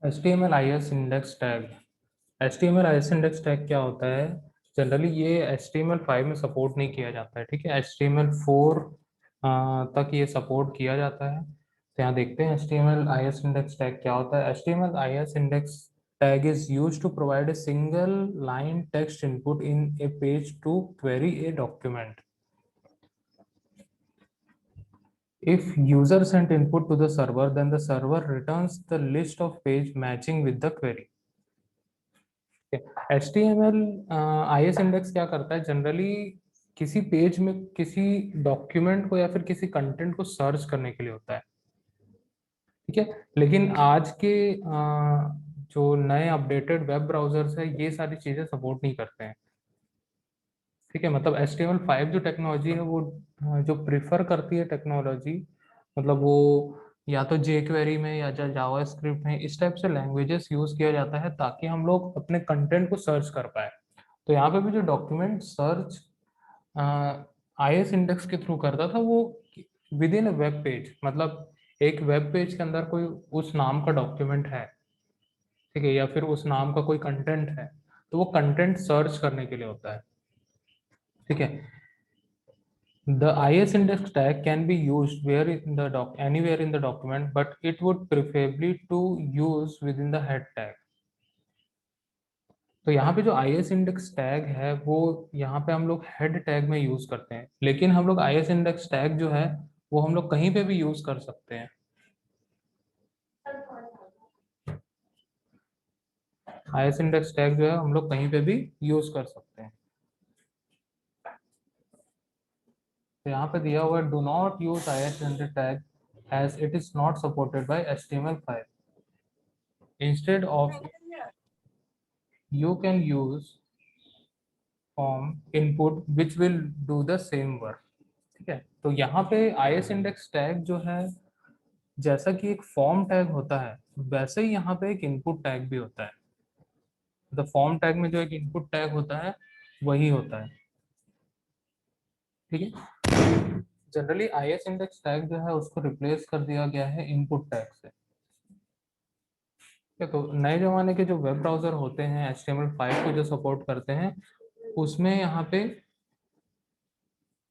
HTML IS index tag. HTML IS index tag क्या होता है? जनरली ये HTML5 में सपोर्ट नहीं किया जाता है, ठीक है। HTML4 तक ये सपोर्ट किया जाता है। तो यहाँ देखते हैं HTML IS इंडेक्स टैग क्या होता है। HTML IS index tag is used to provide a single line text input in a page to query a document. If user sent input to the server, then the server returns the list of page matching with the query. HTML IS index क्या करता है? Generally किसी page में किसी document को या फिर किसी कंटेंट को सर्च करने के लिए होता है, ठीक है। लेकिन आज के जो नए अपडेटेड वेब ब्राउजर्स है ये सारी चीजें सपोर्ट नहीं करते हैं, ठीक है। मतलब HTML5 जो टेक्नोलॉजी है वो जो प्रिफर करती है टेक्नोलॉजी, मतलब वो या तो jQuery में या जावा स्क्रिप्ट में इस टाइप से लैंग्वेजेस यूज किया जाता है ताकि हम लोग अपने कंटेंट को सर्च कर पाए। तो यहाँ पे भी जो डॉक्यूमेंट सर्च IS इंडेक्स के थ्रू करता था वो with in a web page, मतलब एक वेब पेज के अंदर कोई उस नाम का डॉक्यूमेंट है, ठीक है, या फिर उस नाम का कोई कंटेंट है, तो वो कंटेंट सर्च करने के लिए होता है, ठीक है। The IS index tag can be used where in the anywhere in the document, but it would preferably to use within the head tag. तो यहाँ पे जो IS इंडेक्स टैग है वो यहाँ पे हम लोग हेड टैग में यूज करते हैं, लेकिन हम लोग IS इंडेक्स टैग जो है वो हम लोग कहीं पे भी यूज कर सकते हैं। IS इंडेक्स टैग जो है हम लोग कहीं पे भी यूज कर सकते हैं। तो यहाँ पे दिया हुआ है do not use IS index tag as it is not supported by HTML5. Instead of you can use form input which will do the same work, ठीक है। तो यहाँ पे IS इंडेक्स टैग जो है जैसा कि एक फॉर्म टैग होता है वैसे ही यहाँ पे एक इनपुट टैग भी होता है। तो फॉर्म टैग में जो एक इनपुट टैग होता है वही होता है, ठीक है। जनरली IS इंडेक्स टैग जो है उसको रिप्लेस कर दिया गया है इनपुट टैग से, ठीक है। तो नए जमाने के जो वेब ब्राउजर होते हैं HTML5 को जो सपोर्ट करते हैं उसमें यहाँ पे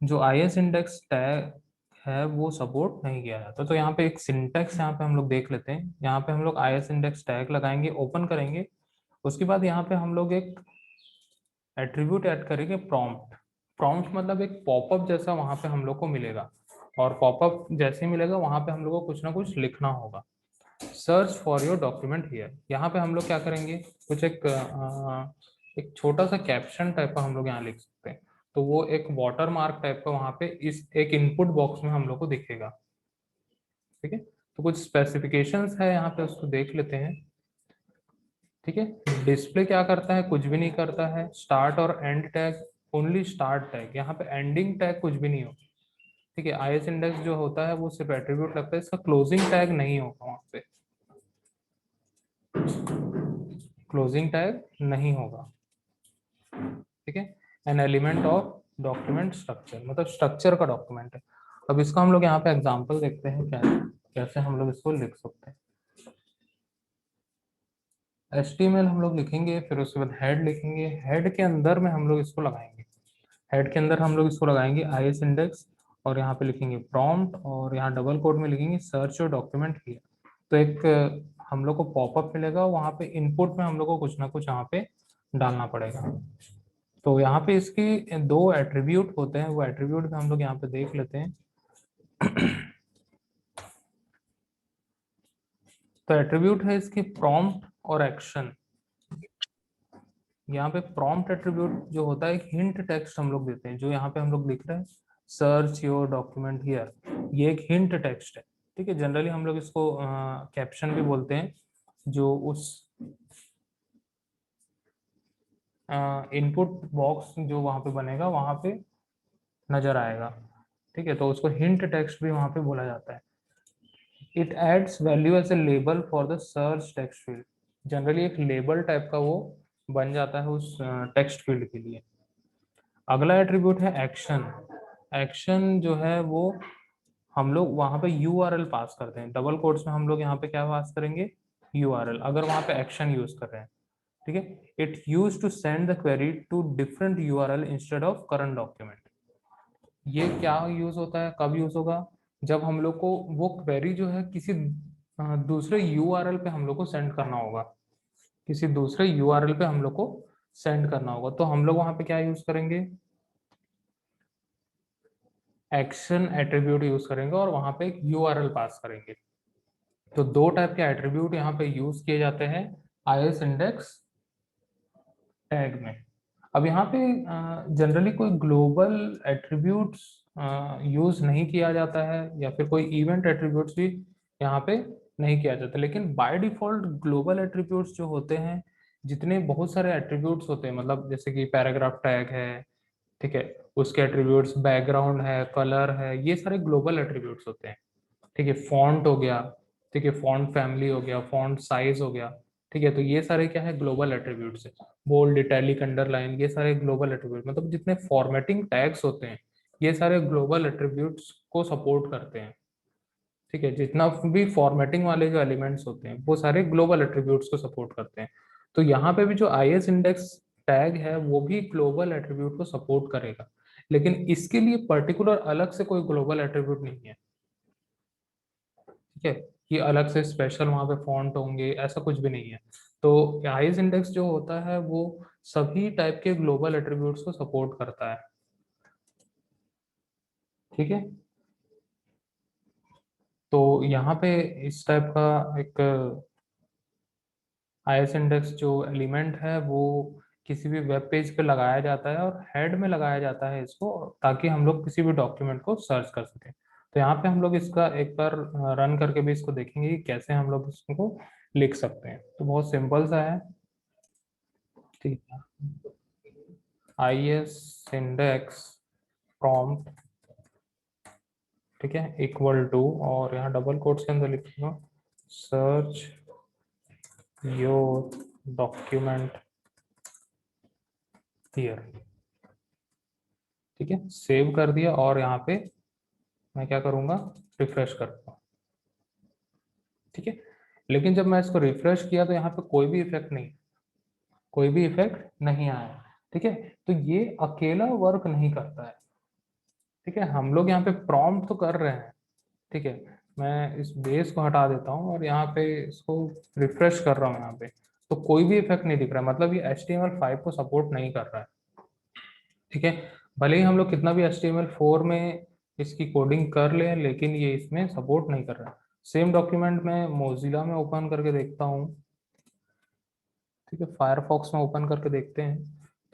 जो IS इंडेक्स टैग है वो सपोर्ट नहीं किया जाता। तो यहाँ पे एक सिंटेक्स यहाँ पे हम लोग देख लेते हैं। यहाँ पे हम लोग IS इंडेक्स टैग लगाएंगे, ओपन करेंगे, उसके बाद यहाँ पे हम लोग एक एट्रीब्यूट ऐड करेंगे प्रॉम्प्ट। प्रॉम्प्ट मतलब एक पॉपअप जैसा वहां पे हम लोग को मिलेगा, और पॉपअप जैसे ही मिलेगा वहां पे हम लोग को कुछ ना कुछ लिखना होगा। Search for your document here, यहाँ पे हम लोग क्या करेंगे, कुछ एक छोटा सा कैप्शन टाइप का हम लोग यहाँ लिख सकते हैं। तो वो एक वाटर मार्क टाइप का वहां पे इस एक इनपुट बॉक्स में हम लोग को दिखेगा, ठीक है। तो कुछ स्पेसिफिकेशंस है यहाँ पे उसको देख लेते हैं, ठीक है। डिस्प्ले क्या करता है? कुछ भी नहीं करता है। स्टार्ट और and tag, only start tag, यहाँ पे एंडिंग टैग कुछ भी नहीं होगा, ठीक है। IS इंडेक्स जो होता है वो सिर्फ एट्रीब्यूट लगता है, इसका क्लोजिंग टैग नहीं होगा वहां पे, क्लोजिंग टैग नहीं होगा, ठीक है। An element of document structure, मतलब स्ट्रक्चर का डॉक्यूमेंट है। अब इसका हम लोग यहाँ पे एग्जांपल देखते हैं क्या कैसे हम लोग इसको लिख सकते हैं। HTML हम लोग लिखेंगे, फिर उसके बाद हेड लिखेंगे, हेड के अंदर में हम लोग इसको लगाएंगे, हेड के अंदर हम लोग इसको लगाएंगे IS इंडेक्स, और यहाँ पे लिखेंगे प्रॉम्प्ट, और यहाँ डबल कोड में लिखेंगे सर्च योर डॉक्यूमेंट हियर। तो एक हम लोग को पॉपअप मिलेगा, वहाँ पे इनपुट में हम लोग को कुछ ना कुछ यहाँ पे डालना पड़ेगा। तो यहाँ पे इसके दो एट्रीब्यूट होते हैं, वो एट्रीब्यूट भी हम लोग यहाँ पे देख लेते हैं। तो एट्रीब्यूट है इसकी प्रॉम्प्ट और एक्शन। यहाँ पे प्रॉम्प्ट एट्रीब्यूट जो होता है एक हिंट टेक्स्ट हम लोग देते हैं, जो यहाँ पे हम लोग लिख रहे हैं सर्च योर डॉक्यूमेंट हियर, ये एक हिंट टेक्स्ट है, ठीक है। जनरली हम लोग इसको कैप्शन भी बोलते हैं, जो उस इनपुट बॉक्स जो वहाँ पे बनेगा वहाँ पे नजर आएगा, ठीक है। तो उसको हिंट टेक्स्ट भी वहाँ पे बोला जाता है। It adds value as a label for the search text field, generally एक लेबल टाइप का वो बन जाता है उस टेक्स्ट फील्ड के लिए। अगला एट्रीब्यूट है एक्शन। एक्शन जो है वो हम लोग वहां पे URL पास करते हैं, डबल कोट्स में हम लोग यहाँ पे क्या पास करेंगे, URL, अगर वहां पे एक्शन यूज कर रहे हैं, ठीक है। It use to send the query to different URL instead of current document. ये क्या यूज होता है, कब यूज होगा, जब हम लोग को वो क्वेरी जो है किसी दूसरे URL पे हम लोग को सेंड करना होगा, किसी दूसरे URL पे हम लोग को सेंड करना होगा, तो हम लोग वहां पे क्या यूज करेंगे, एक्शन एट्रीब्यूट यूज करेंगे और वहां पे एक URL पास करेंगे। तो दो टाइप के एट्रीब्यूट यहाँ पे यूज किए जाते हैं IS इंडेक्स टैग में। अब यहाँ पे जनरली कोई ग्लोबल एट्रीब्यूट्स यूज नहीं किया जाता है, या फिर कोई इवेंट एट्रीब्यूट्स भी यहाँ पे नहीं किया जाता, लेकिन बाय डिफॉल्ट ग्लोबल एट्रीब्यूट्स जो होते हैं, जितने बहुत सारे एट्रीब्यूट्स होते हैं, मतलब जैसे कि पैराग्राफ टैग है, ठीक है, उसके एट्रीब्यूट्स बैकग्राउंड है, कलर है, ये सारे ग्लोबल एट्रीब्यूट्स होते हैं। ठीक है, फॉन्ट हो गया, ठीक है, फॉन्ट फैमिली हो गया, फॉन्ट साइज हो गया, ठीक है, तो ये सारे क्या है, ग्लोबल एट्रीब्यूट्स है। बोल्ड, इटैलिक, अंडरलाइन, ये सारे ग्लोबल एट्रीब्यूट, मतलब जितने फॉर्मेटिंग टैग्स होते हैं, ये सारे ग्लोबल एट्रीब्यूट्स को सपोर्ट करते हैं। ठीक है, जितना भी फॉर्मेटिंग वाले जो एलिमेंट्स होते हैं वो सारे ग्लोबल एट्रीब्यूट्स को सपोर्ट करते हैं। तो यहाँ पे भी जो IS इंडेक्स टैग है वो भी ग्लोबल एट्रीब्यूट को सपोर्ट करेगा, लेकिन इसके लिए पर्टिकुलर अलग से कोई ग्लोबल एट्रीब्यूट नहीं है। ठीक है, कि अलग से स्पेशल वहां पे फॉन्ट होंगे, ऐसा कुछ भी नहीं है। तो आइस इंडेक्स जो होता है वो सभी टाइप के ग्लोबल एट्रीब्यूट्स को सपोर्ट करता है। ठीक है, तो यहाँ पे इस टाइप का एक IS इंडेक्स जो एलिमेंट है वो किसी भी वेब पेज पे लगाया जाता है और हेड में लगाया जाता है इसको, ताकि हम लोग किसी भी डॉक्यूमेंट को सर्च कर सकें। तो यहाँ पे हम लोग इसका एक बार रन करके भी इसको देखेंगे कि कैसे हम लोग इसको लिख सकते हैं। तो बहुत सिंपल सा है। ठीक है, IS इंडेक्स प्रॉम्प्ट, ठीक है, इक्वल टू, और यहाँ डबल कोट्स के अंदर लिखूंगा, सर्च योर डॉक्यूमेंट हियर। ठीक है, सेव कर दिया और यहाँ पे मैं क्या करूंगा, रिफ्रेश करूंगा। ठीक है, लेकिन जब मैं इसको रिफ्रेश किया तो यहाँ पे कोई भी इफेक्ट नहीं, कोई भी इफेक्ट नहीं आया। ठीक है, तो ये अकेला वर्क नहीं करता है। ठीक है, हम लोग यहाँ पे प्रॉम्प्ट तो कर रहे हैं। ठीक है, मैं इस बेस को हटा देता हूँ और यहाँ पे इसको रिफ्रेश कर रहा हूँ यहाँ पे, तो कोई भी इफेक्ट नहीं दिख रहा है, मतलब ये HTML5 को सपोर्ट नहीं कर रहा है। ठीक है, भले ही हम लोग कितना भी HTML4 में इसकी कोडिंग कर लें, लेकिन ये इसमें सपोर्ट नहीं कर रहा है। सेम डॉक्यूमेंट में मोजिला में ओपन करके देखता हूँ। ठीक है, फायरफॉक्स में ओपन करके देखते हैं,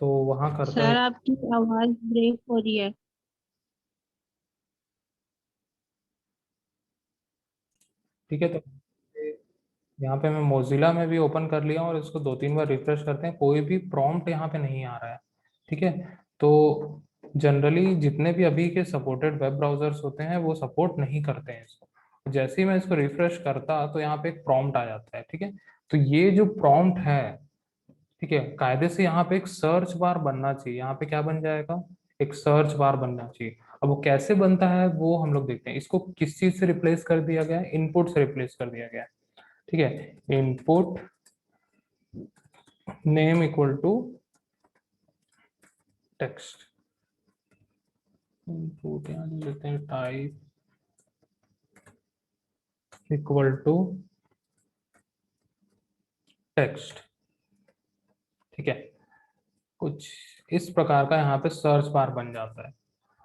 तो वहाँ करता है। सर आपकी आवाज ब्रेक हो रही है। ठीक है, तो यहाँ पे मैं मोजिला में भी ओपन कर लिया और इसको 2-3 बार रिफ्रेश करते हैं, कोई भी प्रॉम्प्ट यहाँ पे नहीं आ रहा है। ठीक है, तो जनरली जितने भी अभी के सपोर्टेड वेब ब्राउजर्स होते हैं वो सपोर्ट नहीं करते हैं इसको। जैसे ही मैं इसको रिफ्रेश करता तो यहाँ पे एक प्रॉम्प्ट आ जाता है। ठीक है, तो ये जो प्रॉम्प्ट है, ठीक है, कायदे से यहाँ पे एक सर्च बार बनना चाहिए। यहाँ पे क्या बन जाएगा, एक सर्च बार बनना चाहिए। अब वो कैसे बनता है वो हम लोग देखते हैं। इसको किस चीज से रिप्लेस कर दिया गया है, इनपुट से रिप्लेस कर दिया गया है। ठीक है, input name equal to text, input यहाँ दे देते हैं टाइप इक्वल टू टेक्स्ट। ठीक है, कुछ इस प्रकार का यहाँ पे सर्च बार बन जाता है।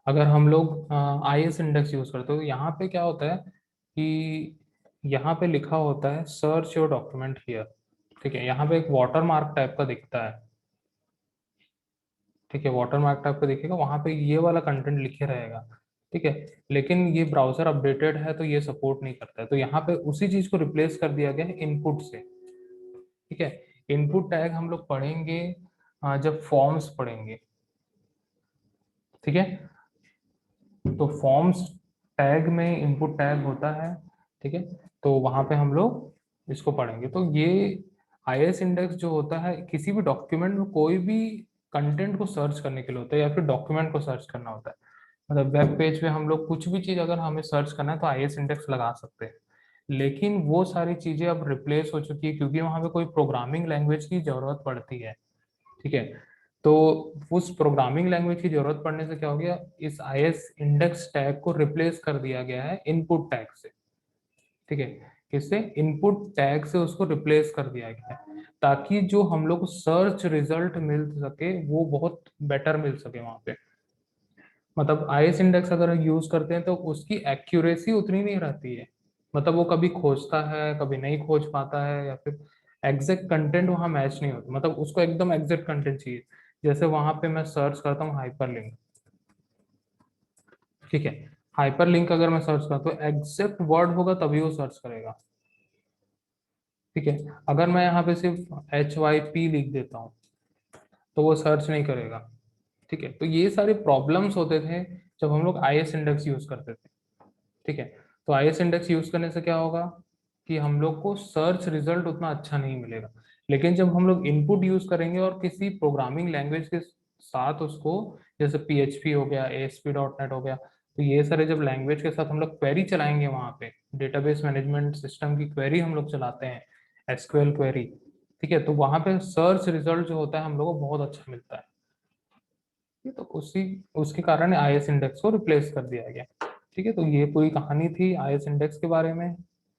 अगर हम लोग IS इंडेक्स यूज करते हो तो यहाँ पे क्या होता है कि यहाँ पे लिखा होता है सर्च योर डॉक्यूमेंट हियर। ठीक है, यहाँ पे एक वाटर मार्क टाइप का दिखता है। ठीक है, वाटर मार्क टाइप का दिखेगा, वहां पे ये वाला कंटेंट लिखे रहेगा। ठीक है, लेकिन ये ब्राउजर अपडेटेड है तो ये सपोर्ट नहीं करता है, तो यहाँ पे उसी चीज को रिप्लेस कर दिया गया है इनपुट से। ठीक है, इनपुट टैग हम लोग पढ़ेंगे जब फॉर्म्स पढ़ेंगे। ठीक है, तो फॉर्म्स टैग में इनपुट टैग होता है। ठीक है, तो वहां पे हम लोग इसको पढ़ेंगे। तो ये IS इंडेक्स जो होता है किसी भी डॉक्यूमेंट में कोई भी कंटेंट को सर्च करने के लिए होता है, या फिर डॉक्यूमेंट को सर्च करना होता है। मतलब वेब पेज पे हम लोग कुछ भी चीज अगर हमें सर्च करना है तो IS इंडेक्स लगा सकते हैं। लेकिन वो सारी चीजें अब रिप्लेस हो चुकी है क्योंकि वहां पे कोई प्रोग्रामिंग लैंग्वेज की जरूरत पड़ती है। ठीक है, तो उस प्रोग्रामिंग लैंग्वेज की जरूरत पड़ने से क्या हो गया, इस आईएस इंडेक्स टैग को रिप्लेस कर दिया गया है इनपुट टैग से। ठीक है, किससे, इनपुट टैग से उसको रिप्लेस कर दिया गया है, ताकि जो हम लोग को सर्च रिजल्ट मिल सके वो बहुत बेटर मिल सके वहां पे। मतलब आईएस इंडेक्स अगर यूज करते हैं तो उसकी एक्यूरेसी उतनी नहीं रहती है। मतलब वो कभी खोजता है कभी नहीं खोज पाता है, या फिर एग्जैक्ट कंटेंट वहां मैच नहीं होता, मतलब उसको एकदम एग्जैक्ट कंटेंट चाहिए। जैसे वहां पे मैं सर्च करता हूँ हाइपरलिंक। ठीक है, हाइपरलिंक अगर मैं सर्च करता हूँ एग्जैक्ट वर्ड होगा तभी वो सर्च करेगा। ठीक है, अगर मैं यहाँ पे सिर्फ HYP लिख देता हूँ तो वो सर्च नहीं करेगा। ठीक है, तो ये सारे प्रॉब्लम्स होते थे जब हम लोग आईएस इंडेक्स यूज करते थे। ठीक है, तो आईएस इंडेक्स यूज करने से क्या होगा कि हम लोग को सर्च रिजल्ट उतना अच्छा नहीं मिलेगा। लेकिन जब हम लोग इनपुट यूज करेंगे और किसी प्रोग्रामिंग लैंग्वेज के साथ उसको, जैसे PHP हो गया, ASP.NET हो गया, तो ये सारे जब लैंग्वेज के साथ हम लोग क्वेरी चलाएंगे वहां पे, डेटाबेस मैनेजमेंट सिस्टम की क्वेरी हम लोग चलाते हैं, SQL क्वेरी। ठीक है, तो वहां पे सर्च रिजल्ट जो होता है हम लोग को बहुत अच्छा मिलता है। ये तो उसी उसके कारण आईएस इंडेक्स को रिप्लेस कर दिया गया। ठीक है, तो ये पूरी कहानी थी आईएस इंडेक्स के बारे में।